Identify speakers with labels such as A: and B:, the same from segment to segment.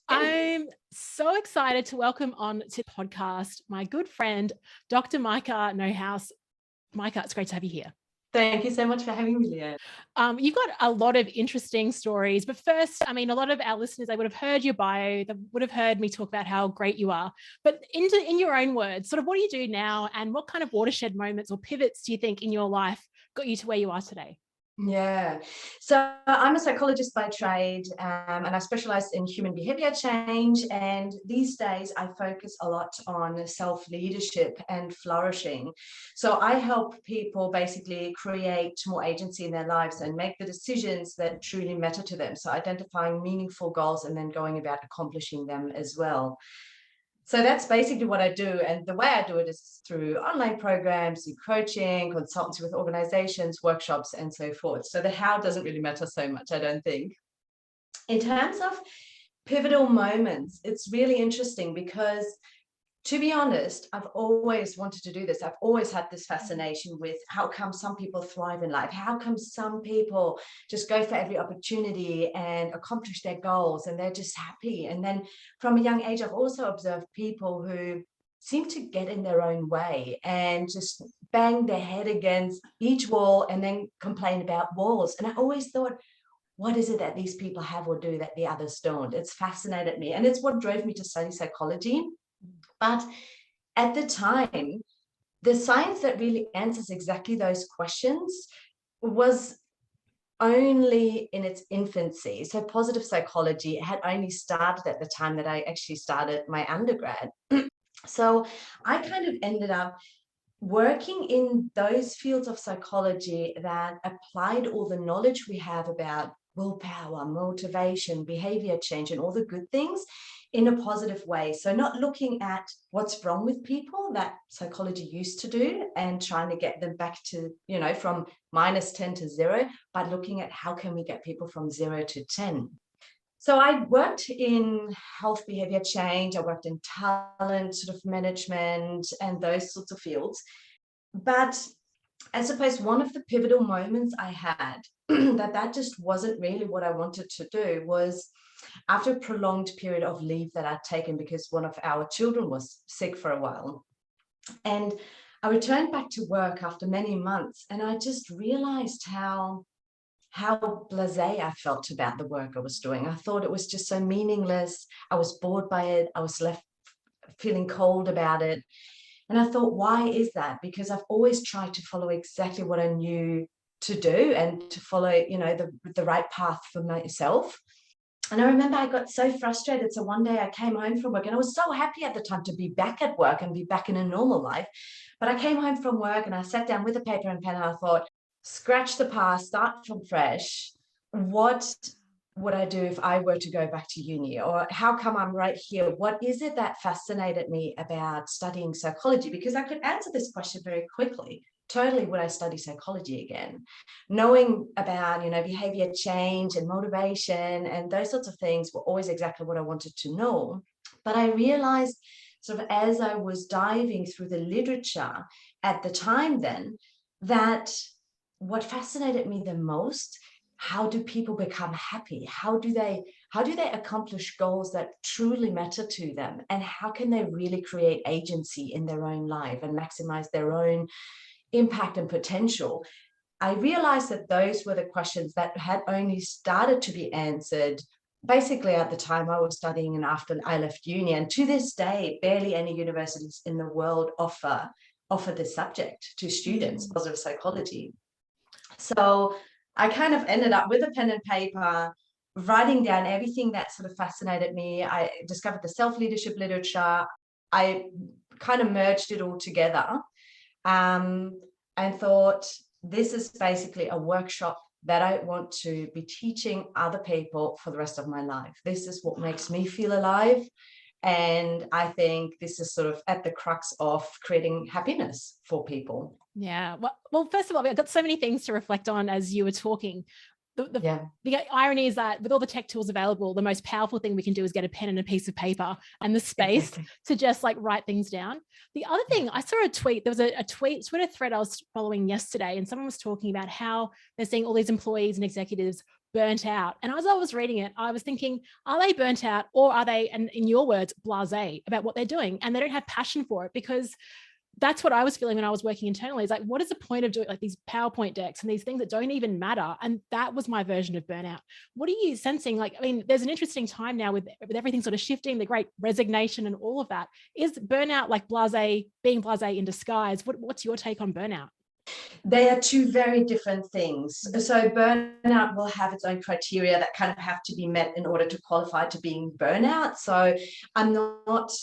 A: I'm so excited to welcome on to the podcast my good friend, Dr. Maike Neuhaus. Maike, it's great to have you here.
B: Thank you so much for having me, Leanne.
A: You've got a lot of interesting stories, but first, I mean, a lot of our listeners, they would have heard your bio, they would have heard me talk about how great you are, but in your own words, sort of what do you do now and what kind of watershed moments or pivots do you think in your life got you to where you are today?
B: Yeah, so I'm a psychologist by trade, and I specialize in human behavior change. And these days I focus a lot on self-leadership and flourishing. So I help people basically create more agency in their lives and make the decisions that truly matter to them. So identifying meaningful goals and then going about accomplishing them as well. So that's basically what I do. And the way I do it is through online programs, through coaching, consultancy with organizations, workshops, and so forth. So the how doesn't really matter so much, I don't think. In terms of pivotal moments, it's really interesting because, to be honest, I've always wanted to do this. I've always had this fascination with how come some people thrive in life? How come some people just go for every opportunity and accomplish their goals and they're just happy? And then from a young age, I've also observed people who seem to get in their own way and just bang their head against each wall and then complain about walls. And I always thought, what is it that these people have or do that the others don't? It's fascinated me. And it's what drove me to study psychology. But at the time, the science that really answers exactly those questions was only in its infancy. So positive psychology had only started at the time that I actually started my undergrad. So I kind of ended up working in those fields of psychology that applied all the knowledge we have about willpower, motivation, behavior change, and all the good things in a positive way. So not looking at what's wrong with people that psychology used to do and trying to get them back to, from -10 to 0, but looking at how can we get people from 0 to 10. So I worked in health behavior change, I worked in talent sort of management and those sorts of fields. But I suppose one of the pivotal moments I had that just wasn't really what I wanted to do was after a prolonged period of leave that I'd taken because one of our children was sick for a while. And I returned back to work after many months and I just realized how blasé I felt about the work I was doing. I thought it was just so meaningless. I was bored by it. I was left feeling cold about it. And I thought, why is that? Because I've always tried to follow exactly what I knew to do and to follow, the right path for myself. And I remember I got so frustrated. So one day I came home from work and I was so happy at the time to be back at work and be back in a normal life. But I came home from work and I sat down with a paper and pen and I thought, scratch the past, start from fresh. What would I do if I were to go back to uni? Or how come I'm right here? What is it that fascinated me about studying psychology? Because I could answer this question very quickly. Totally would I study psychology again? Knowing about, behavior change and motivation and those sorts of things were always exactly what I wanted to know. But I realized sort of as I was diving through the literature at the time then, that what fascinated me the most, how do people become happy? How do they accomplish goals that truly matter to them? And how can they really create agency in their own life and maximize their own impact and potential? I realized that those were the questions that had only started to be answered basically at the time I was studying and after I left uni. And to this day, barely any universities in the world offer this subject to students, positive psychology. So I kind of ended up with a pen and paper, writing down everything that sort of fascinated me. I discovered the self-leadership literature. I kind of merged it all together and thought, this is basically a workshop that I want to be teaching other people for the rest of my life. This is what makes me feel alive. And I think this is sort of at the crux of creating happiness for people.
A: Yeah. Well, first of all, I've got so many things to reflect on as you were talking. The irony is that with all the tech tools available, the most powerful thing we can do is get a pen and a piece of paper and the space to just like write things down. The other thing, I saw a tweet, there was a Twitter thread I was following yesterday, and someone was talking about how they're seeing all these employees and executives burnt out. And as I was reading it, I was thinking, are they burnt out, or are they, and in your words, blasé about what they're doing, and they don't have passion for it? Because that's what I was feeling when I was working internally. It's like, what is the point of doing like these PowerPoint decks and these things that don't even matter? And that was my version of burnout. What are you sensing? Like, I mean, there's an interesting time now with everything sort of shifting, the great resignation and all of that. Is burnout like blasé, being blasé in disguise? What's your take on burnout?
B: They are two very different things. So burnout will have its own criteria that kind of have to be met in order to qualify to being burnout. So I'm not,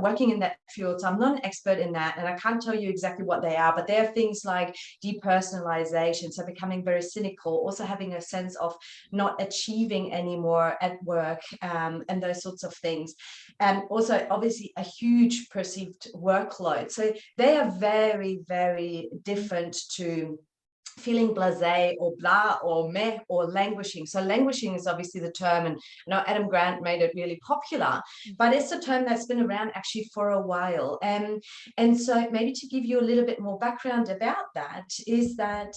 B: working in that field, so I'm not an expert in that, and I can't tell you exactly what they are, but there are things like depersonalization, so becoming very cynical, also having a sense of not achieving anymore at work, and those sorts of things. And also, obviously, a huge perceived workload. So they are very, very different to feeling blasé or blah or meh or languishing. So languishing is obviously the term, and I know Adam Grant made it really popular, but it's a term that's been around actually for a while. And so maybe to give you a little bit more background about that is that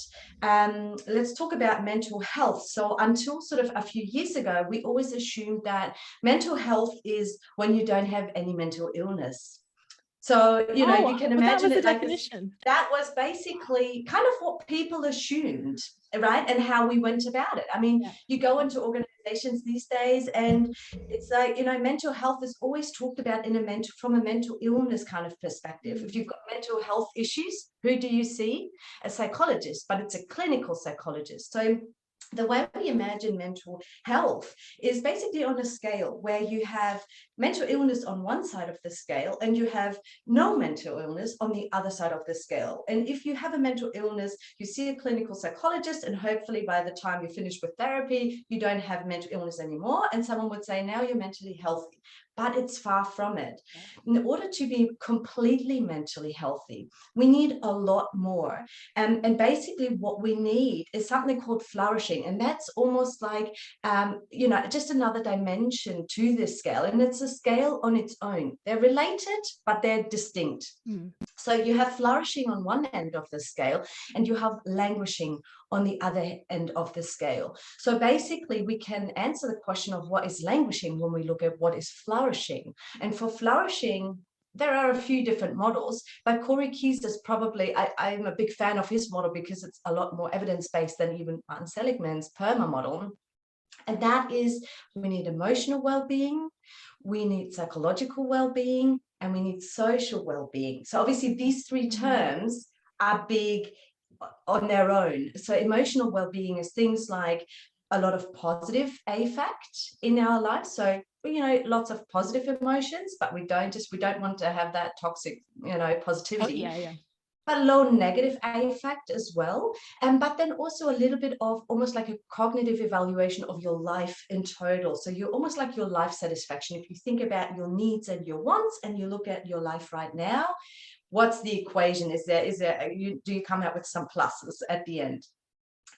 B: let's talk about mental health. So until sort of a few years ago, we always assumed that mental health is when you don't have any mental illness. So, you can imagine
A: that was
B: it
A: the
B: like
A: definition.
B: that was basically kind of what people assumed, right? And how we went about it. I mean, you go into organizations these days and it's like, mental health is always talked about from a mental illness kind of perspective. If you've got mental health issues, who do you see? A psychologist, but it's a clinical psychologist. So the way we imagine mental health is basically on a scale where you have mental illness on one side of the scale and you have no mental illness on the other side of the scale. And if you have a mental illness, you see a clinical psychologist, and hopefully by the time you finish with therapy, you don't have mental illness anymore. And someone would say, now you're mentally healthy. But it's far from it. In order to be completely mentally healthy, we need a lot more. And basically what we need is something called flourishing. And that's almost like, just another dimension to this scale. And it's a scale on its own. They're related, but they're distinct. So you have flourishing on one end of the scale, and you have languishing on the other end of the scale. So basically, we can answer the question of what is languishing when we look at what is flourishing. And for flourishing, there are a few different models, but Corey Keyes is probably, I'm a big fan of his model because it's a lot more evidence-based than even Martin Seligman's PERMA model. And that is, we need emotional well-being, we need psychological well-being, and we need social well-being. So obviously these three terms are big on their own. So emotional well-being is things like a lot of positive affect in our life. So, lots of positive emotions, but we don't want to have that toxic, positivity. But a low negative affect as well. But then also a little bit of almost like a cognitive evaluation of your life in total. So you're almost like your life satisfaction. If you think about your needs and your wants and you look at your life right now, what's the equation? Do you come out with some pluses at the end?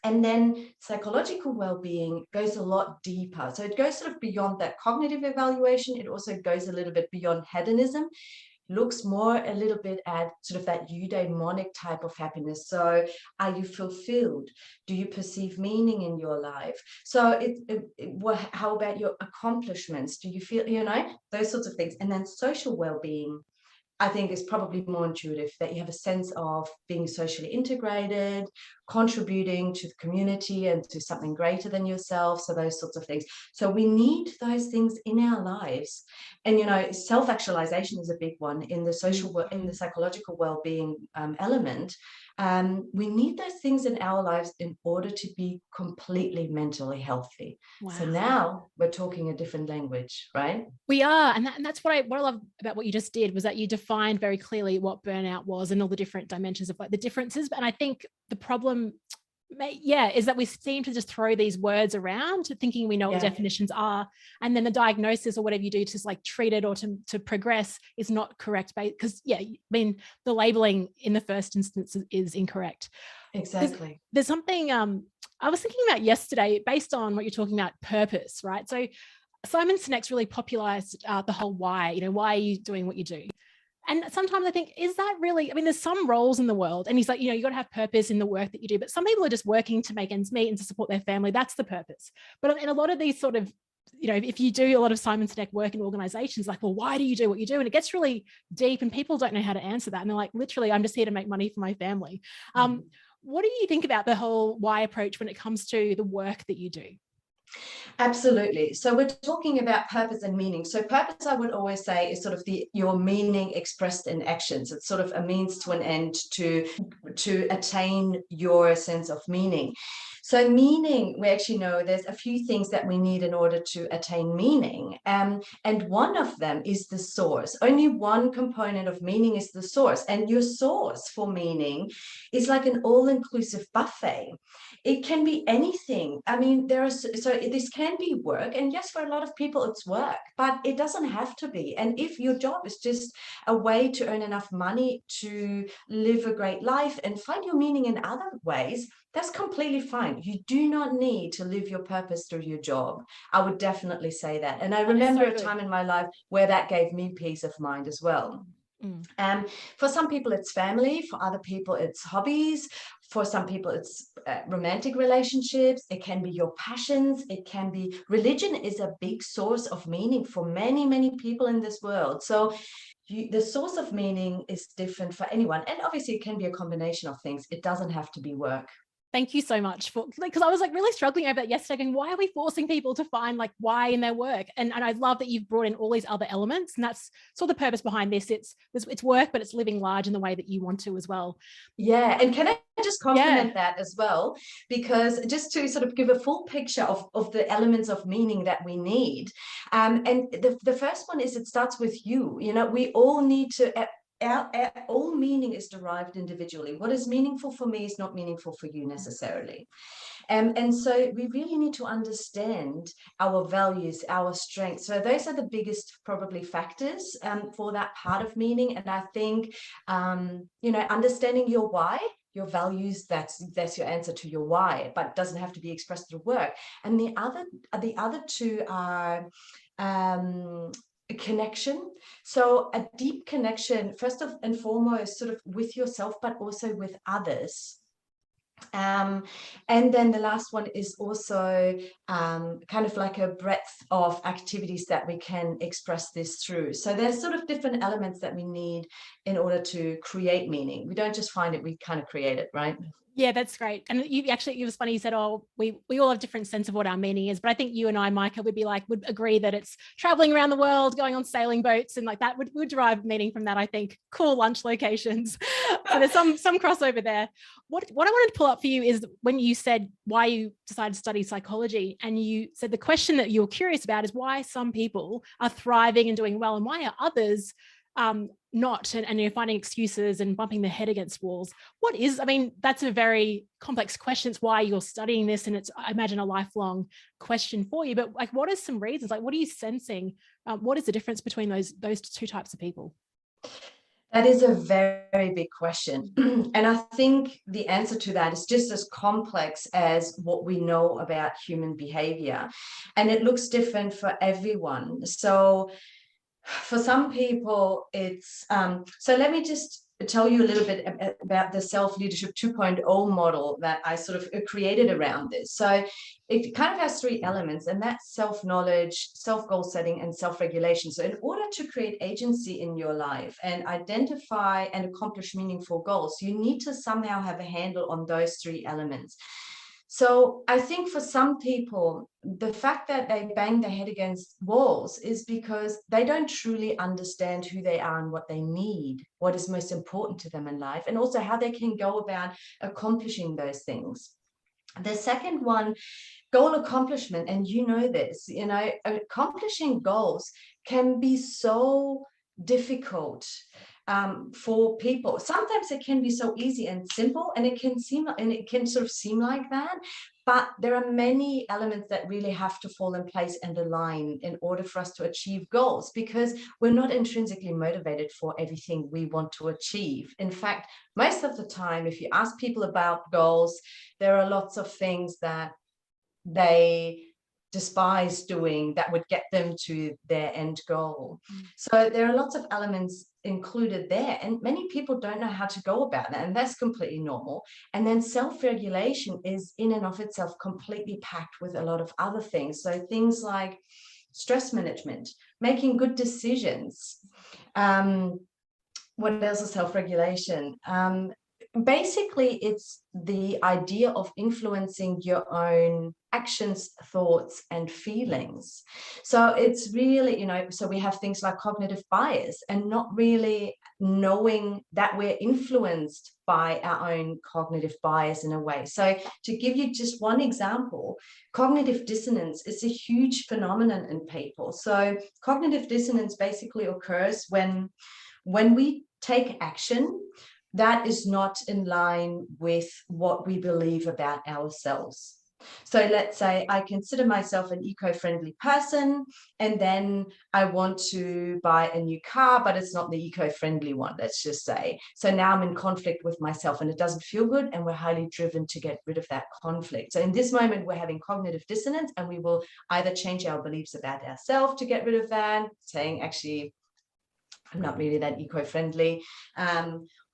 B: And then psychological well-being goes a lot deeper. So it goes sort of beyond that cognitive evaluation. It also goes a little bit beyond hedonism. Looks more a little bit at sort of that eudaimonic type of happiness. So are you fulfilled? Do you perceive meaning in your life? So how about your accomplishments? Do you feel, those sorts of things? And then social well-being, I think, is probably more intuitive, that you have a sense of being socially integrated, contributing to the community and to something greater than yourself. So those sorts of things. So we need those things in our lives. And, self-actualization is a big one in the in the psychological well-being element. We need those things in our lives in order to be completely mentally healthy. Wow. So now we're talking a different language, right?
A: We are. And that's what I love about what you just did, was that you defined very clearly what burnout was and all the different dimensions of like the differences. And I think the problem, is that we seem to just throw these words around thinking we know what the definitions are. And then the diagnosis or whatever you do to like treat it or to progress is not correct. Because the labeling in the first instance is incorrect.
B: Exactly.
A: There's something I was thinking about yesterday based on what you're talking about, purpose, right? So Simon Sinek's really popularized the whole why, why are you doing what you do? And sometimes I think, is that really, I mean, there's some roles in the world, and he's like, you got to have purpose in the work that you do, but some people are just working to make ends meet and to support their family. That's the purpose. But in a lot of these sort of, if you do a lot of Simon Sinek work in organizations, like, well, why do you do what you do? And it gets really deep and people don't know how to answer that. And they're like, literally, I'm just here to make money for my family. What do you think about the whole why approach when it comes to the work that you do?
B: Absolutely. So we're talking about purpose and meaning. So purpose, I would always say, is sort of your meaning expressed in actions. It's sort of a means to an end to attain your sense of meaning. So meaning, we actually know there's a few things that we need in order to attain meaning. And one of them is the source. Only one component of meaning is the source. And your source for meaning is like an all-inclusive buffet. It can be anything. I mean, this can be work. And yes, for a lot of people, it's work, but it doesn't have to be. And if your job is just a way to earn enough money to live a great life and find your meaning in other ways, that's completely fine. You do not need to live your purpose through your job. I would definitely say that. And I remember a time in my life where that gave me peace of mind as well. For some people, it's family. For other people, it's hobbies. For some people, it's romantic relationships. It can be your passions. It can be religion is a big source of meaning for many, many people in this world. So the source of meaning is different for anyone. And obviously, it can be a combination of things. It doesn't have to be work.
A: Thank you so much for, because I was like really struggling over that yesterday, going, why are we forcing people to find like why in their work? And I love that you've brought in all these other elements, and that's sort of the purpose behind this. It's work, but it's living large in the way that you want to as well.
B: Yeah, and can I just compliment that as well? Because just to sort of give a full picture of the elements of meaning that we need. And the first one is it starts with you. We all need to all meaning is derived individually. What is meaningful for me is not meaningful for you necessarily. And so we really need to understand our values, our strengths. So those are the biggest probably factors for that part of meaning. And I think, understanding your why, your values, that's your answer to your why, but it doesn't have to be expressed through work. And the other two are a connection. So a deep connection, first and foremost, sort of with yourself, but also with others. And then the last one is also kind of like a breadth of activities that we can express this through. So there's sort of different elements that we need in order to create meaning. We don't just find it, we kind of create it, right?
A: Yeah, that's great. And it was funny, you said, oh, we all have different sense of what our meaning is. But I think you and I, Maike, would agree that it's traveling around the world, going on sailing boats, and like that would derive meaning from that, I think. Cool lunch locations. So there's some crossover there. What I wanted to pull up for you is when you said why you decided to study psychology, and you said the question that you're curious about is why some people are thriving and doing well and why are others not, and you're finding excuses and bumping their head against walls. That's a very complex question. It's why you're studying this, and it's, I imagine, a lifelong question for you. But like, what are some reasons? Like, what are you sensing? What is the difference between those two types of people?
B: That is a very big question. And I think the answer to that is just as complex as what we know about human behavior. And it looks different for everyone. So for some people, it's so let me just tell you a little bit about the self-leadership 2.0 model that I sort of created around this. So it kind of has three elements, and that's self-knowledge, self-goal setting, and self-regulation. So in order to create agency in your life and identify and accomplish meaningful goals, you need to somehow have a handle on those three elements. So I think for some people, the fact that they bang their head against walls is because they don't truly understand who they are and what they need, what is most important to them in life, and also how they can go about accomplishing those things. The second one, goal accomplishment, and you know this, accomplishing goals can be so difficult for people. Sometimes it can be so easy and simple, and it can sort of seem like that, but there are many elements that really have to fall in place and align in order for us to achieve goals, because we're not intrinsically motivated for everything we want to achieve. In fact, most of the time, if you ask people about goals, there are lots of things that they despise doing that would get them to their end goal. So there are lots of elements included there, and many people don't know how to go about that, and that's completely normal. And then self-regulation is in and of itself completely packed with a lot of other things. So things like stress management, making good decisions. What else is self-regulation? Basically, it's the idea of influencing your own actions, thoughts, and feelings. So it's really, so we have things like cognitive bias and not really knowing that we're influenced by our own cognitive bias in a way. So to give you just one example, cognitive dissonance is a huge phenomenon in people. So cognitive dissonance basically occurs when we take action that is not in line with what we believe about ourselves. So let's say I consider myself an eco-friendly person, and then I want to buy a new car, but it's not the eco-friendly one, let's just say. So now I'm in conflict with myself, and it doesn't feel good, and we're highly driven to get rid of that conflict. So in this moment, we're having cognitive dissonance, and we will either change our beliefs about ourselves to get rid of that, saying, actually, I'm not really that eco-friendly,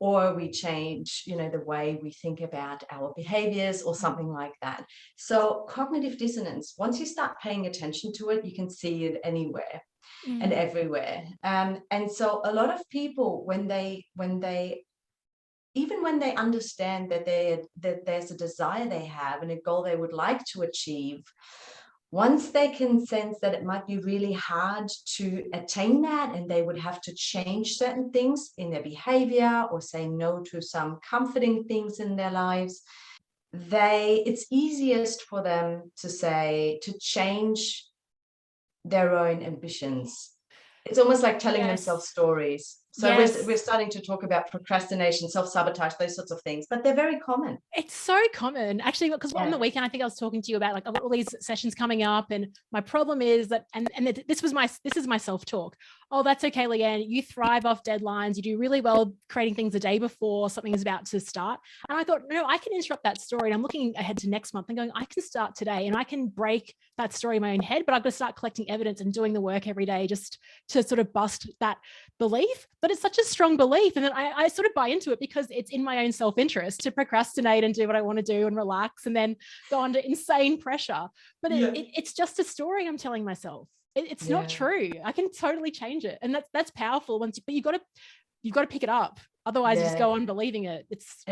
B: or we change, the way we think about our behaviors or something like that. So cognitive dissonance, once you start paying attention to it, you can see it anywhere and everywhere. And so a lot of people, when they even when they understand that there's a desire they have and a goal they would like to achieve, once they can sense that it might be really hard to attain that and they would have to change certain things in their behavior or say no to some comforting things in their lives, it's easiest for them to change their own ambitions. It's almost like telling themselves stories. So we're starting to talk about procrastination, self-sabotage, those sorts of things, but they're very common.
A: It's so common, actually, because on the weekend, I think I was talking to you about like all these sessions coming up, and my problem is that, and this is my self-talk. Oh, that's okay, Leanne. You thrive off deadlines. You do really well creating things a day before something is about to start. And I thought, no, I can interrupt that story. And I'm looking ahead to next month and going, I can start today and I can break that story in my own head, but I've got to start collecting evidence and doing the work every day just to sort of bust that belief. But it's such a strong belief. And then I sort of buy into it because it's in my own self-interest to procrastinate and do what I want to do and relax and then go under insane pressure. But it's just a story I'm telling myself. It's not true. I can totally change it. And that's powerful but you've got to pick it up. Otherwise you just go on believing it. It's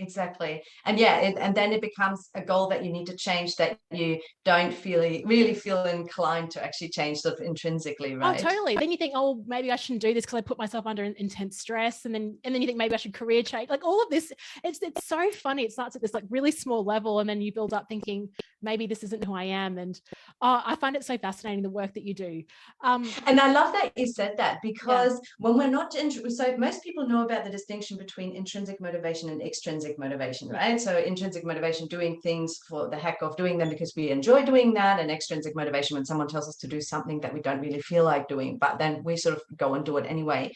B: Exactly. And and then it becomes a goal that you need to change, that you don't really feel inclined to actually change sort of intrinsically, right?
A: Oh, totally. Then you think, oh, maybe I shouldn't do this because I put myself under intense stress. And then you think maybe I should career change. Like all of this, it's so funny. It starts at this like really small level, and then you build up thinking maybe this isn't who I am. And I find it so fascinating, the work that you do.
B: And I love that you said that, because when we're not so most people know about the distinction between intrinsic motivation and extrinsic motivation, right? So intrinsic motivation, doing things for the heck of doing them because we enjoy doing that, and extrinsic motivation when someone tells us to do something that we don't really feel like doing, but then we sort of go and do it anyway.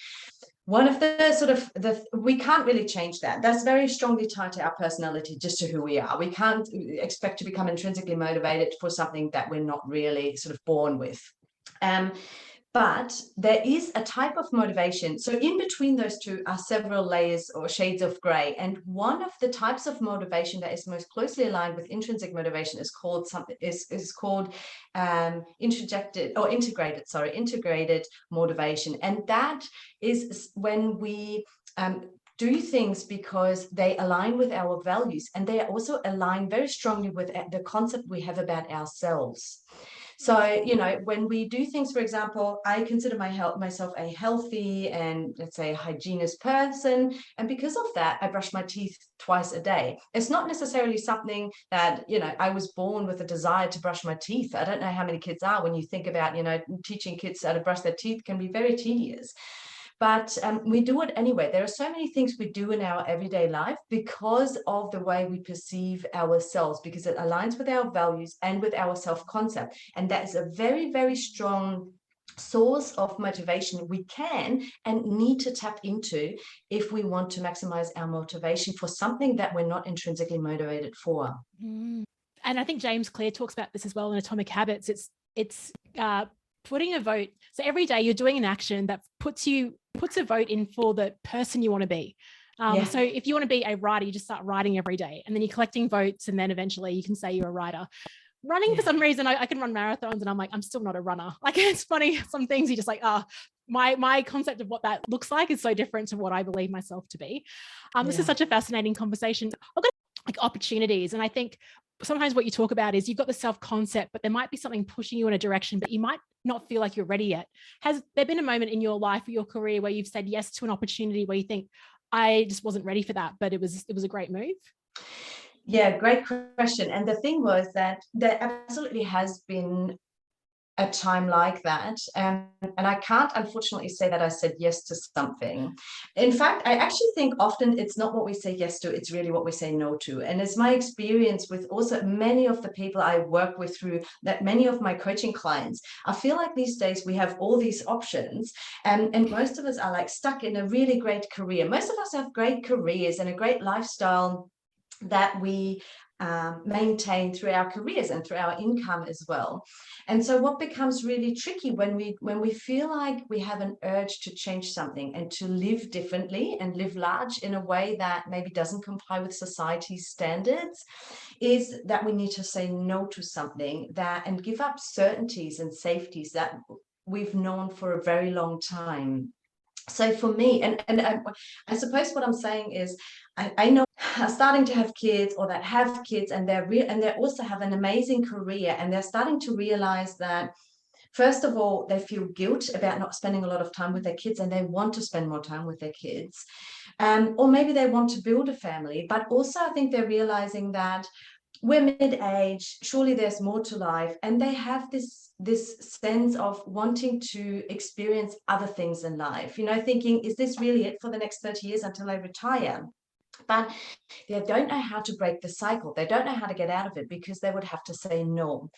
B: One of we can't really change that. That's very strongly tied to our personality, just to who we are. We can't expect to become intrinsically motivated for something that we're not really sort of born with. But there is a type of motivation. So in between those two are several layers or shades of gray. And one of the types of motivation that is most closely aligned with intrinsic motivation is called integrated motivation. And that is when we do things because they align with our values, and they also align very strongly with the concept we have about ourselves. So, when we do things, for example, I consider myself a healthy and, let's say, hygienist person. And because of that, I brush my teeth twice a day. It's not necessarily something that, I was born with a desire to brush my teeth. I don't know how many kids are. When you think about, teaching kids how to brush their teeth can be very tedious. But we do it anyway. There are so many things we do in our everyday life because of the way we perceive ourselves, because it aligns with our values and with our self-concept. And that is a very, very strong source of motivation we can and need to tap into if we want to maximize our motivation for something that we're not intrinsically motivated for.
A: and I think James Clear talks about this as well in Atomic Habits. It's putting a vote. So every day you're doing an action that puts a vote in for the person you want to be. So if you want to be a writer, you just start writing every day, and then you're collecting votes, and then eventually you can say you're a writer. Running, for some reason, I can run marathons, and I'm like, I'm still not a runner. Like, it's funny, some things you just like, my concept of what that looks like is so different to what I believe myself to be. This is such a fascinating conversation. I've got like opportunities, and I think sometimes what you talk about is you've got the self-concept, but there might be something pushing you in a direction, but you might not feel like you're ready yet. Has there been a moment in your life or your career where you've said yes to an opportunity where you think, I just wasn't ready for that, but it was a great move?
B: Yeah, great question. And the thing was that there absolutely has been a time like that. And I can't unfortunately say that I said yes to something. In fact, I actually think often it's not what we say yes to, it's really what we say no to. And it's my experience with also many of the people I work with through that, many of my coaching clients, I feel like these days we have all these options, and most of us are like stuck in a really great career. Most of us have great careers and a great lifestyle that we maintain through our careers and through our income as well. And so what becomes really tricky when we feel like we have an urge to change something and to live differently and live large in a way that maybe doesn't comply with society's standards, is that we need to say no to something that and give up certainties and safeties that we've known for a very long time. So for me, and I suppose what I'm saying is, I know are starting to have kids or that have kids, and they also have an amazing career, and they're starting to realize that, first of all, they feel guilt about not spending a lot of time with their kids, and they want to spend more time with their kids. Or maybe they want to build a family, but also I think they're realizing that we're mid-age, surely there's more to life, and they have this sense of wanting to experience other things in life, thinking, is this really it for the next 30 years until I retire? But they don't know how to break the cycle. They don't know how to get out of it because they would have to say no.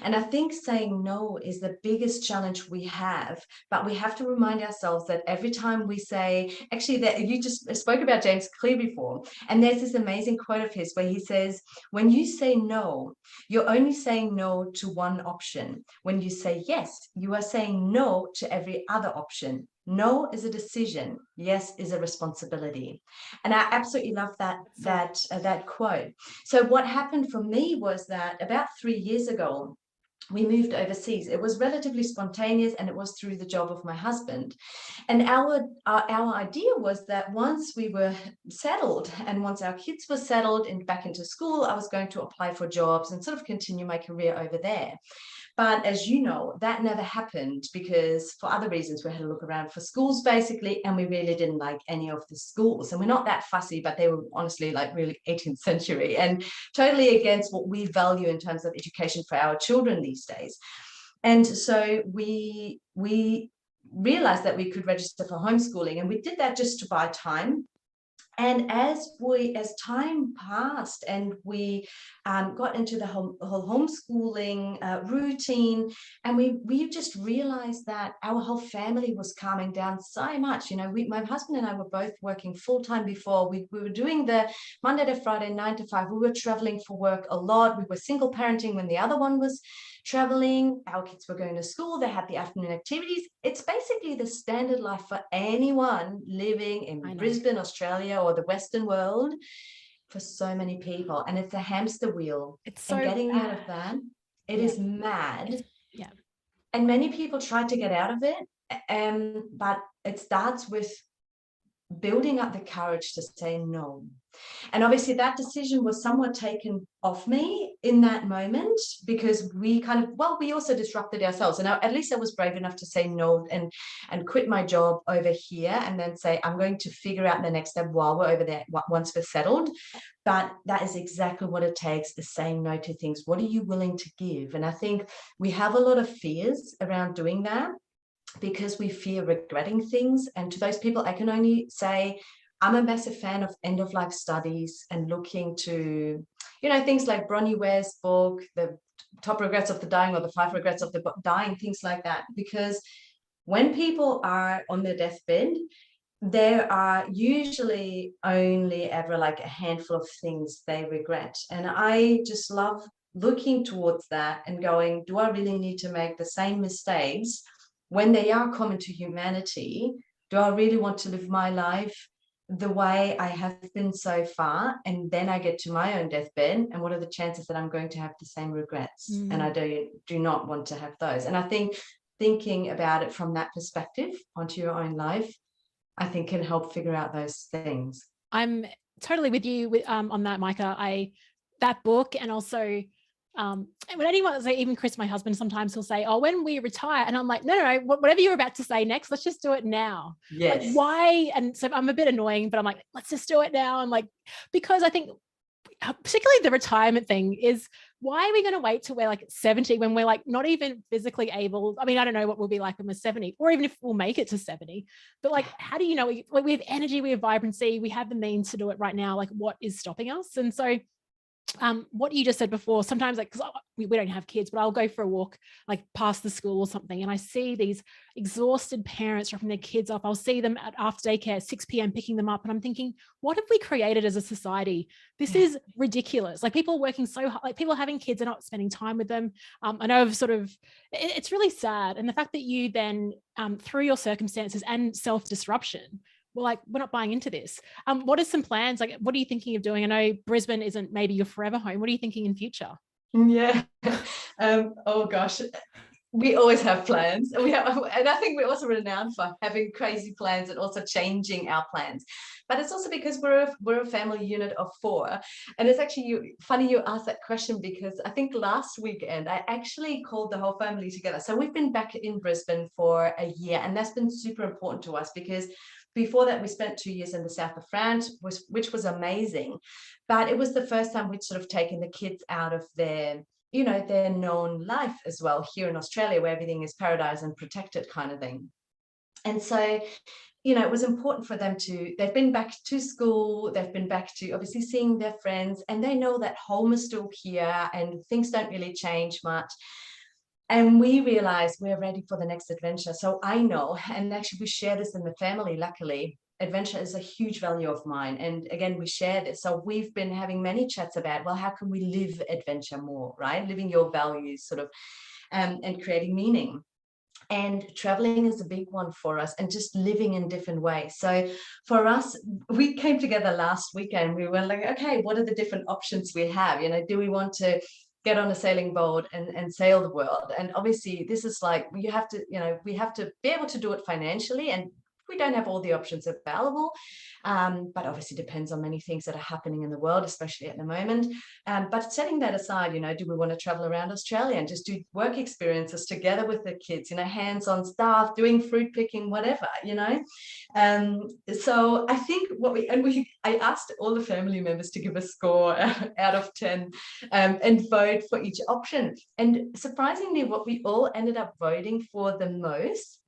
B: And I think saying no is the biggest challenge we have. But we have to remind ourselves that every time we say, actually, that you just spoke about James Clear before, and there's this amazing quote of his where he says, when you say no, you're only saying no to one option. When you say yes, you are saying no to every other option. No is a decision. Yes is a responsibility. And I absolutely love that quote. So what happened for me was that about 3 years ago, we moved overseas. It was relatively spontaneous, and it was through the job of my husband. And our idea was that once we were settled, and once our kids were settled and back into school, I was going to apply for jobs and sort of continue my career over there. But as you know, that never happened because for other reasons, we had to look around for schools basically, and we really didn't like any of the schools. And we're not that fussy, but they were honestly like really 18th century and totally against what we value in terms of education for our children these days. And so we realized that we could register for homeschooling, and we did that just to buy time. And as time passed and we got into the whole homeschooling routine, and we just realized that our whole family was calming down so much. My husband and I were both working full-time before. We were doing the Monday to Friday, 9 to 5. We were traveling for work a lot. We were single parenting when the other one was traveling. Our kids were going to school. They had the afternoon activities. It's basically the standard life for anyone living in Brisbane, Australia, or the Western world, for so many people. And it's a hamster wheel.
A: It's so
B: getting
A: bad.
B: out of that, it is mad.
A: Yeah.
B: And many people try to get out of it, but it starts with building up the courage to say no. And obviously that decision was somewhat taken off me in that moment, because we also disrupted ourselves. And at least I was brave enough to say no and quit my job over here, and then say, I'm going to figure out the next step while we're over there, once we're settled. But that is exactly what it takes, is saying no to things. What are you willing to give? And I think we have a lot of fears around doing that, because we fear regretting things. And to those people, I can only say, I'm a massive fan of end-of-life studies and looking to, things like Bronnie Ware's book, The Top Regrets of the Dying, or The 5 Regrets of the Dying, things like that. Because when people are on their deathbed, there are usually only ever like a handful of things they regret. And I just love looking towards that and going, do I really need to make the same mistakes when they are common to humanity? Do I really want to live my life the way I have been so far, and then I get to my own deathbed, and what are the chances that I'm going to have the same regrets? And I do not want to have those. And I think thinking about it from that perspective onto your own life, I think can help figure out those things.
A: I'm totally with you on that, Maike. That book, and also when anyone, say even Chris, my husband, sometimes he'll say, oh, when we retire, and I'm like, no, whatever you're about to say next, let's just do it now.
B: Yes.
A: Like, why? And so I'm a bit annoying, but I'm like, let's just do it now. I'm like, because I think particularly the retirement thing is, why are we going to wait till we're like 70 when we're like not even physically able? I mean, I don't know what we'll be like when we're 70, or even if we'll make it to 70, but like, how do you know? We have energy, we have vibrancy, we have the means to do it right now. Like, what is stopping us? And so what you just said before, sometimes, like, because we don't have kids, but I'll go for a walk like past the school or something, and I see these exhausted parents dropping their kids off. I'll see them at after daycare at 6 p.m. picking them up, and I'm thinking, what have we created as a society? This is ridiculous. Like, people are working so hard, like people are having kids and not spending time with them. I know I've it's really sad. And the fact that you then through your circumstances and self-disruption, well, like, we're not buying into this. What are some plans? Like, what are you thinking of doing? I know Brisbane isn't maybe your forever home. What are you thinking in future?
B: Yeah. Oh gosh, we always have plans. And I think we're also renowned for having crazy plans and also changing our plans. But it's also because we're a family unit of 4. And it's actually funny you asked that question, because I think last weekend I actually called the whole family together. So we've been back in Brisbane for a year, and that's been super important to us, because before that, we spent 2 years in the south of France, which was amazing. But it was the first time we'd sort of taken the kids out of their known life as well, here in Australia, where everything is paradise and protected kind of thing. And so, it was important for them they've been back to school, they've been back to obviously seeing their friends, and they know that home is still here and things don't really change much. And we realized we're ready for the next adventure. So I know, and actually we share this in the family, luckily, adventure is a huge value of mine. And again, we share this. So we've been having many chats about, well, how can we live adventure more, right? Living your values sort of, and creating meaning. And traveling is a big one for us, and just living in different ways. So for us, we came together last weekend. We were like, okay, what are the different options we have? Do we want to get on a sailing boat and sail the world? And obviously this is like, we have to be able to do it financially, and we don't have all the options available, but obviously depends on many things that are happening in the world, especially at the moment. But setting that aside, do we want to travel around Australia and just do work experiences together with the kids, hands-on stuff, doing fruit picking, whatever, so I think I asked all the family members to give a score out of 10, and vote for each option. And surprisingly, what we all ended up voting for the most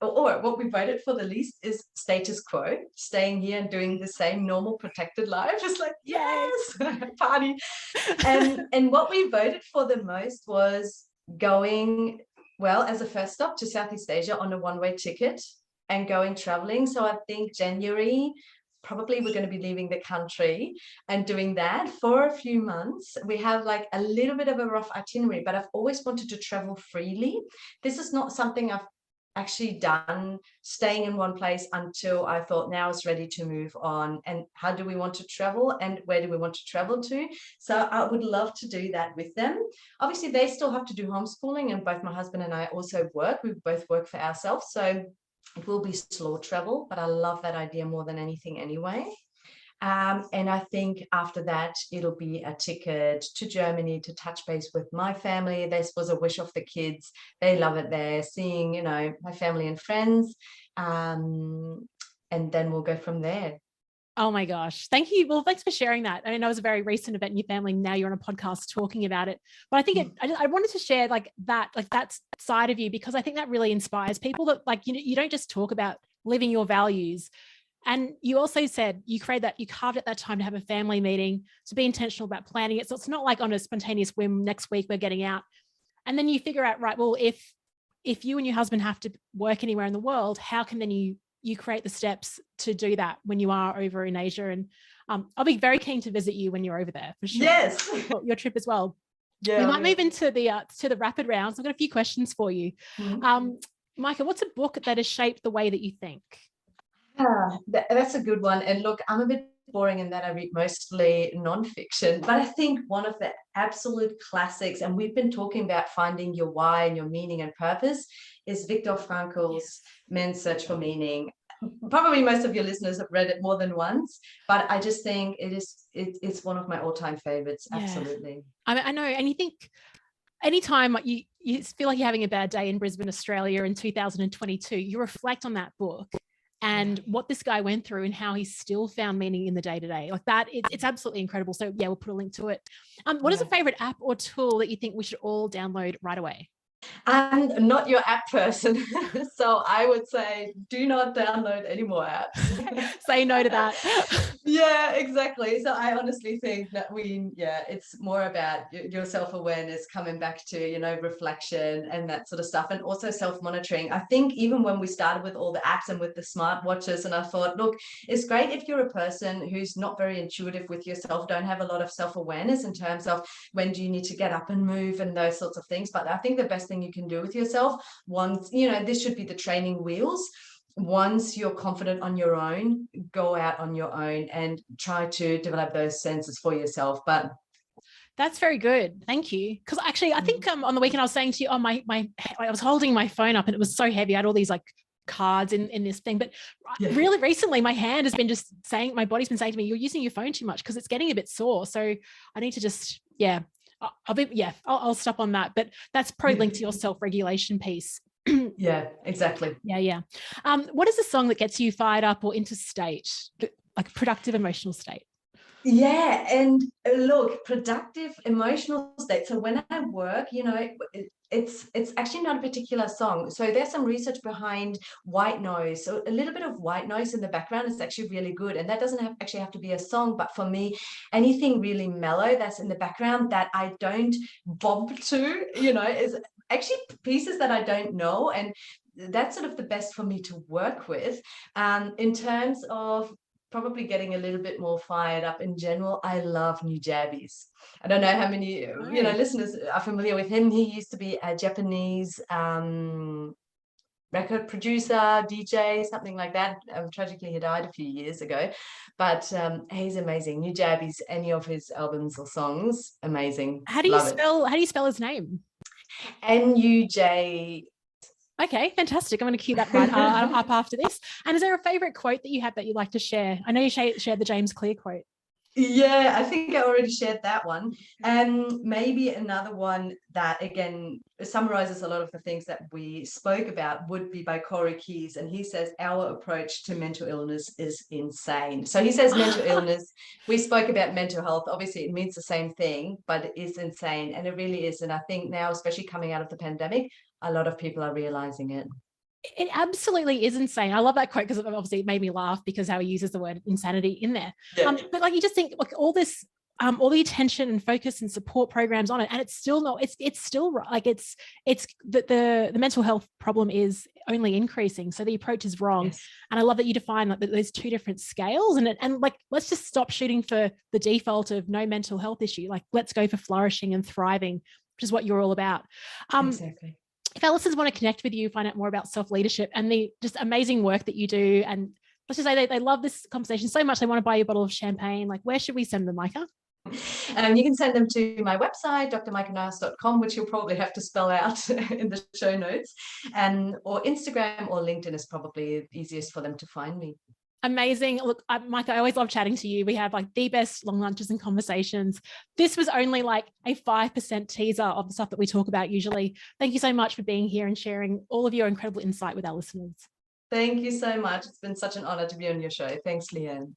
B: or what we voted for the least is status quo, staying here and doing the same normal protected life. Just like, yes, party. And what we voted for the most was going, well, as a first stop to Southeast Asia on a one-way ticket and going traveling. So I think January, probably we're going to be leaving the country and doing that for a few months. We have like a little bit of a rough itinerary, but I've always wanted to travel freely. This is not something I've actually done, staying in one place until I thought now is ready to move on. And how do we want to travel, and where do we want to travel to? So I would love to do that with them. Obviously, they still have to do homeschooling, and both my husband and I also work. We both work for ourselves, so it will be slow travel, but I love that idea more than anything anyway. And I think after that, it'll be a ticket to Germany to touch base with my family. This was a wish of the kids. They love it there, seeing, my family and friends. And then we'll go from there.
A: Oh my gosh. Thank you. Well, thanks for sharing that. I mean, that was a very recent event in your family. Now you're on a podcast talking about it. But I think I wanted to share that side of you, because I think that really inspires people, that you don't just talk about living your values. And you also said you carved out that time to have a family meeting, to be intentional about planning it. So it's not like on a spontaneous whim, next week we're getting out. And then you figure out, right, well, if you and your husband have to work anywhere in the world, how can then you create the steps to do that when you are over in Asia? And I'll be very keen to visit you when you're over there, for sure.
B: Yes.
A: Your trip as well.
B: Yeah,
A: we might move into the rapid rounds. I've got a few questions for you. Maike, what's a book that has shaped the way that you think?
B: That's a good one. And look, I'm a bit boring in that I read mostly nonfiction, but I think one of the absolute classics, and we've been talking about finding your why and your meaning and purpose, is Viktor Frankl's Man's Search for Meaning. Probably most of your listeners have read it more than once, but I just think it's one of my all-time favorites. Yeah. Absolutely.
A: I know. And you think anytime you feel like you're having a bad day in Brisbane, Australia in 2022, you reflect on that book and what this guy went through and how he still found meaning in the day-to-day like that. It's absolutely incredible. So yeah, we'll put a link to it. What is a favorite app or tool that you think we should all download right away?
B: I'm not your app person, so I would say do not download any more apps.
A: Say no to that.
B: Yeah, exactly. So I honestly think that it's more about your self-awareness, coming back to, reflection and that sort of stuff, and also self-monitoring. I think even when we started with all the apps and with the smartwatches, and I thought, look, it's great if you're a person who's not very intuitive with yourself, don't have a lot of self-awareness in terms of when do you need to get up and move and those sorts of things. But I think the best thing you can do with yourself, once this should be the training wheels. Once you're confident on your own, go out on your own and try to develop those senses for yourself. But
A: that's very good. Thank you. Because actually, I think on the weekend I was saying to you, I was holding my phone up and it was so heavy. I had all these like cards in this thing, but really recently my hand has been just saying, my body's been saying to me, you're using your phone too much because it's getting a bit sore. So I need to just, I'll stop on that. But that's probably linked to your self-regulation piece.
B: Yeah, exactly.
A: Yeah. What is a song that gets you fired up or into state, like productive emotional state?
B: Yeah, and look, productive emotional state. So when I work, it's actually not a particular song. So there's some research behind white noise. So a little bit of white noise in the background is actually really good. And that doesn't actually have to be a song, but for me, anything really mellow that's in the background that I don't bob to, is actually pieces that I don't know. And that's sort of the best for me to work with. In terms of probably getting a little bit more fired up in general, I love Nujabes. I don't know how many listeners are familiar with him. He used to be a Japanese record producer, DJ, something like that. Tragically, he died a few years ago, but he's amazing. Nujabes, any of his albums or songs, amazing.
A: How do you spell his name?
B: Nuj.
A: Okay, fantastic. I'm going to cue that right up after this. And is there a favorite quote that you have that you'd like to share? I know you shared the James Clear quote.
B: Yeah, I think I already shared that one. And maybe another one that, again, summarizes a lot of the things that we spoke about would be by Corey Keyes. And he says, our approach to mental illness is insane. So he says mental illness, we spoke about mental health. Obviously, it means the same thing, but it is insane. And it really is. And I think now, especially coming out of the pandemic, a lot of people are realizing it.
A: It absolutely is insane. I love that quote because obviously it made me laugh because how he uses the word insanity in there. Yeah. But like you just think like all this, all the attention and focus and support programs on it, and it's still not. It's still like it's the mental health problem is only increasing. So the approach is wrong. Yes. And I love that you define like there's two different scales, and like let's just stop shooting for the default of no mental health issue. Like let's go for flourishing and thriving, which is what you're all about.
B: Exactly.
A: If our listeners want to connect with you, find out more about self-leadership and the just amazing work that you do, and let's just say they love this conversation so much they want to buy you a bottle of champagne, like where should we send them, Maike?
B: You can send them to my website, drmaikeneuhaus.com, which you'll probably have to spell out in the show notes, or Instagram or LinkedIn is probably easiest for them to find me.
A: Amazing. Look, Maike, I always love chatting to you. We have like the best long lunches and conversations. This was only like a 5% teaser of the stuff that we talk about usually. Thank you so much for being here and sharing all of your incredible insight with our listeners.
B: Thank you so much. It's been such an honor to be on your show. Thanks, Leanne.